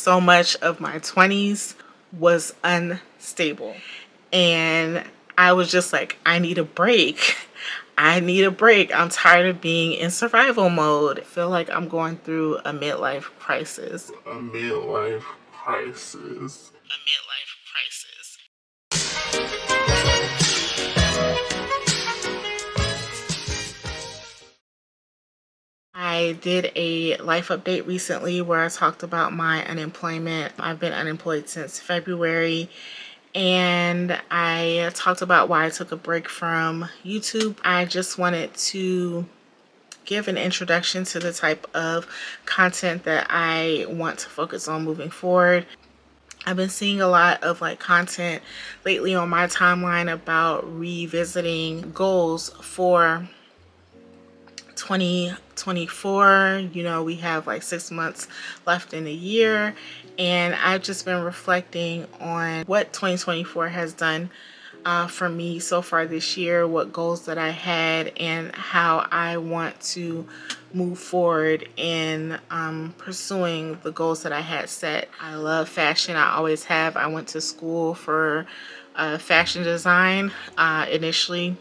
so much of my 20s was unstable. And I was just like, I need a break. I need a break. I'm tired of being in survival mode. I feel like I'm going through a midlife crisis. A midlife crisis. A midlife crisis. I did a life update recently where I talked about my unemployment. I've been unemployed since February, and I talked about why I took a break from YouTube. I just wanted to give an introduction to the type of content that I want to focus on moving forward. I've been seeing a lot of content lately on my timeline about revisiting goals for 2024. We have 6 months left in the year, and I've just been reflecting on what 2024 has done for me so far this year, what goals that I had, and how I want to move forward in pursuing the goals that I had set. I love fashion. I always have. I went to school for fashion design initially.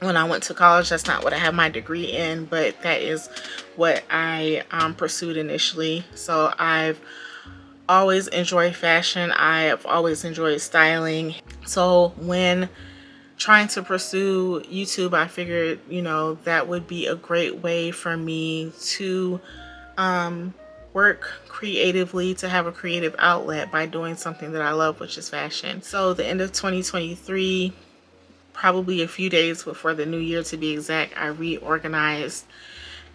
When I went to college, that's not what I have my degree in, but that is what I pursued initially. So I've always enjoyed fashion. I have always enjoyed styling. So when trying to pursue YouTube, I figured, that would be a great way for me to work creatively, to have a creative outlet by doing something that I love, which is fashion. So the end of 2023, probably a few days before the new year to be exact, I reorganized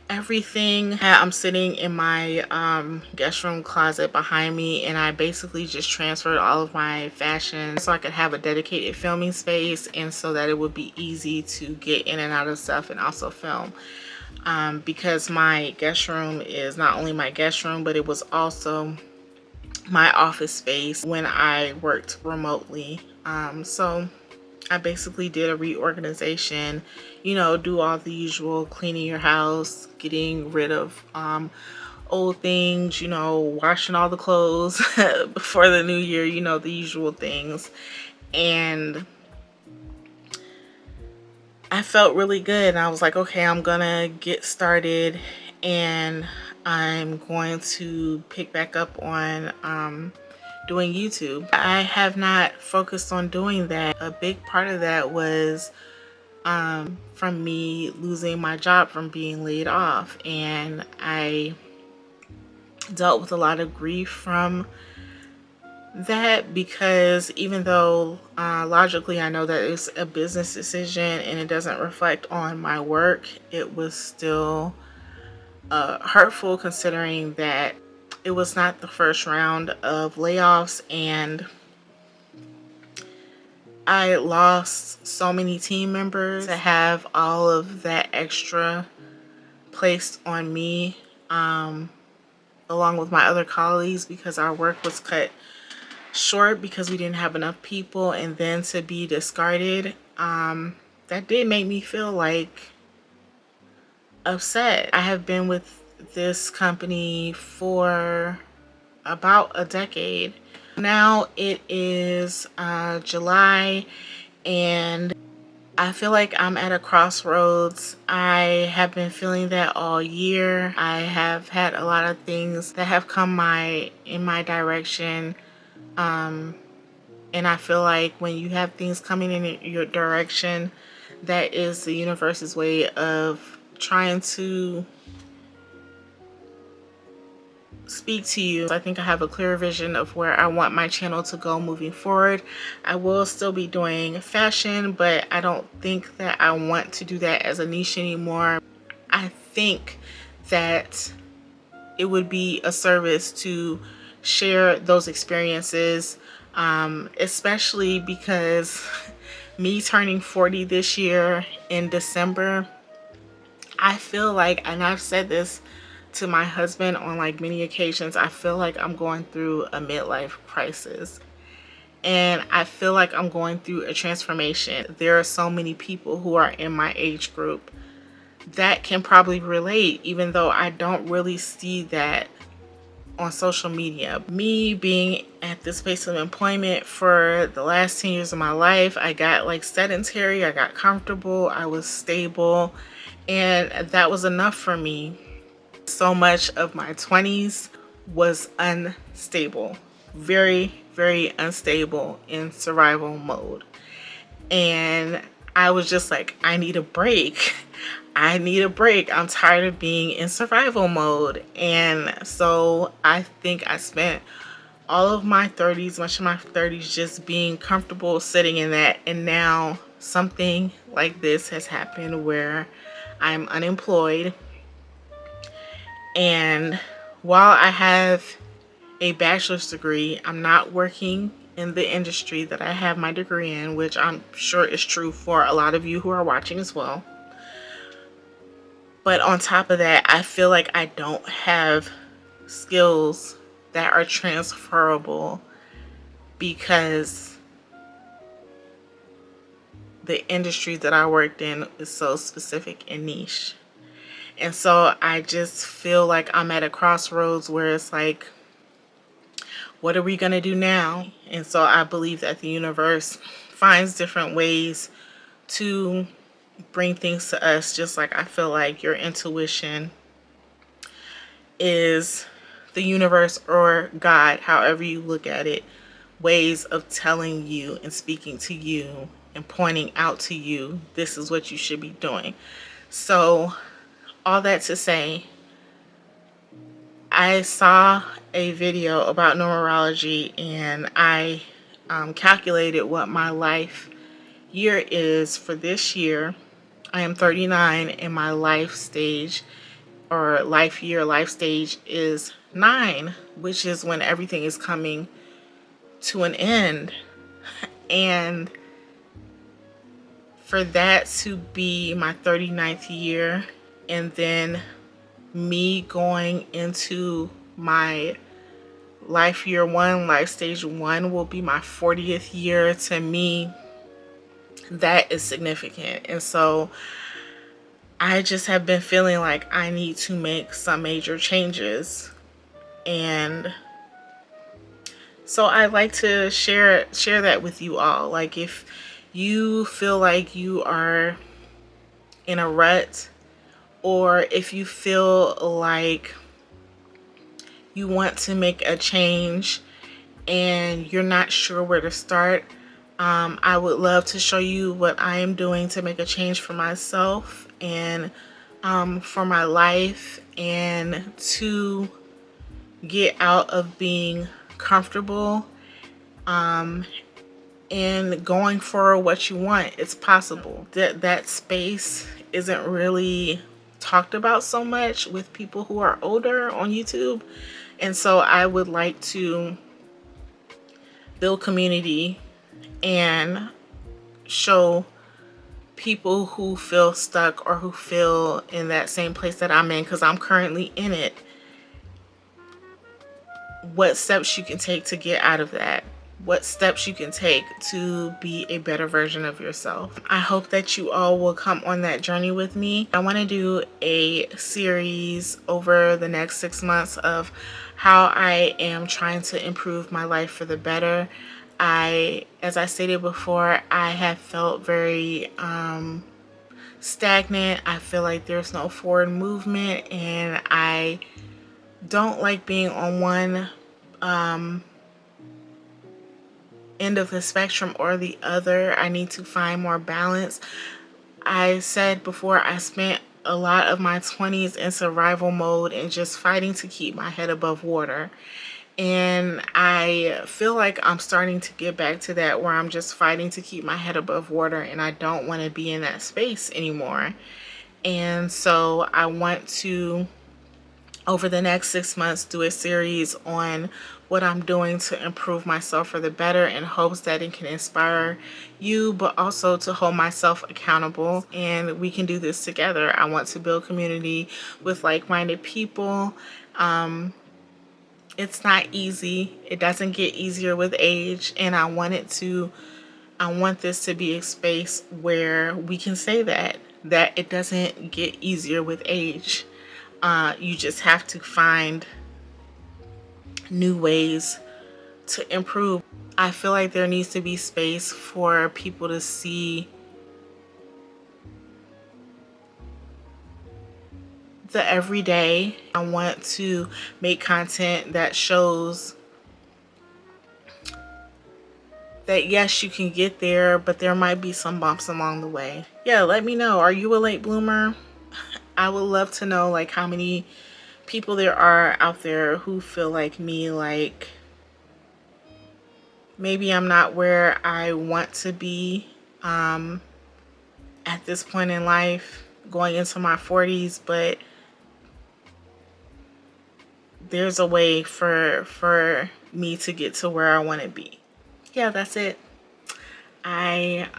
everything. I'm sitting in my guest room closet behind me, and I basically just transferred all of my fashion so I could have a dedicated filming space, and so that it would be easy to get in and out of stuff and also film. Because my guest room is not only my guest room, but it was also my office space when I worked remotely. So I basically did a reorganization, do all the usual cleaning your house, getting rid of old things, washing all the clothes before the new year, the usual things. And I felt really good. And I was like, okay, I'm gonna get started, and I'm going to pick back up on doing YouTube. I have not focused on doing that. A big part of that was from me losing my job, from being laid off, and I dealt with a lot of grief from that, because even though logically I know that it's a business decision and it doesn't reflect on my work, it was still hurtful, considering that it was not the first round of layoffs, and I lost so many team members. To have all of that extra placed on me, along with my other colleagues, because our work was cut short because we didn't have enough people, and then to be discarded, that did make me feel upset. I have been with this company for about a decade. Now it is July, and I feel like I'm at a crossroads. I have been feeling that all year. I have had a lot of things that have come in my direction, and I feel like when you have things coming in your direction, that is the universe's way of trying to speak to you. I think I have a clear vision of where I want my channel to go moving forward. I will still be doing fashion, but I don't think that I want to do that as a niche anymore. I think that it would be a service to share those experiences, especially because me turning 40 this year in December, I feel like, and I've said this to my husband on many occasions, I feel like I'm going through a midlife crisis. And I feel like I'm going through a transformation. There are so many people who are in my age group that can probably relate, even though I don't really see that on social media. Me being at this place of employment for the last 10 years of my life, I got like sedentary, I got comfortable, I was stable, and that was enough for me. So much of my 20s was unstable, very, very unstable in survival mode. And I was just like, I need a break. I need a break. I'm tired of being in survival mode. And so I think I spent all of my 30s, much of my 30s, just being comfortable sitting in that. And now something like this has happened where I'm unemployed. And while I have a bachelor's degree, I'm not working in the industry that I have my degree in, which I'm sure is true for a lot of you who are watching as well. But on top of that, I feel like I don't have skills that are transferable because the industry that I worked in is so specific and niche. And so I just feel like I'm at a crossroads where it's like, what are we going to do now? And so I believe that the universe finds different ways to bring things to us, just like I feel like your intuition is the universe or God, however you look at it, ways of telling you and speaking to you and pointing out to you, this is what you should be doing. So all that to say, I saw a video about numerology, and I calculated what my life year is for this year. I am 39 and my life stage or life year, life stage is 9, which is when everything is coming to an end. And for that to be my 39th year, and then me going into my life year 1, life stage 1 will be my 40th year. To me, that is significant. And so I just have been feeling like I need to make some major changes. And so I like to share that with you all. Like, if you feel like you are in a rut, or if you feel like you want to make a change and you're not sure where to start, I would love to show you what I am doing to make a change for myself and for my life, and to get out of being comfortable and going for what you want. It's possible. That space isn't really talked about so much with people who are older on YouTube. And so I would like to build community and show people who feel stuck or who feel in that same place that I'm in, because I'm currently in it, what steps you can take to get out of that, what steps you can take to be a better version of yourself. I hope that you all will come on that journey with me. I want to do a series over the next 6 months of how I am trying to improve my life for the better. As I stated before, I have felt very stagnant. I feel like there's no forward movement, and I don't like being on one end of the spectrum or the other. I need to find more balance. I said before, I spent a lot of my 20s in survival mode and just fighting to keep my head above water. And I feel like I'm starting to get back to that, where I'm just fighting to keep my head above water, and I don't want to be in that space anymore. And so I want to, over the next 6 months, do a series on what I'm doing to improve myself for the better, in hopes that it can inspire you, but also to hold myself accountable, and we can do this together. I want to build community with like-minded people. It's not easy. It doesn't get easier with age, and I want this to be a space where we can say that it doesn't get easier with age. You just have to find new ways to improve. I feel like there needs to be space for people to see the everyday. I want to make content that shows that yes, you can get there, but there might be some bumps along the way. Yeah, let me know. Are you a late bloomer? I would love to know like how many people there are out there who feel like me, like maybe I'm not where I want to be at this point in life, going into my 40s, but there's a way for me to get to where I want to be. Yeah, that's it. I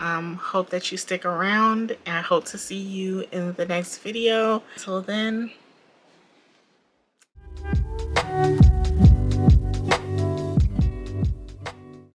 hope that you stick around, and I hope to see you in the next video. Until then,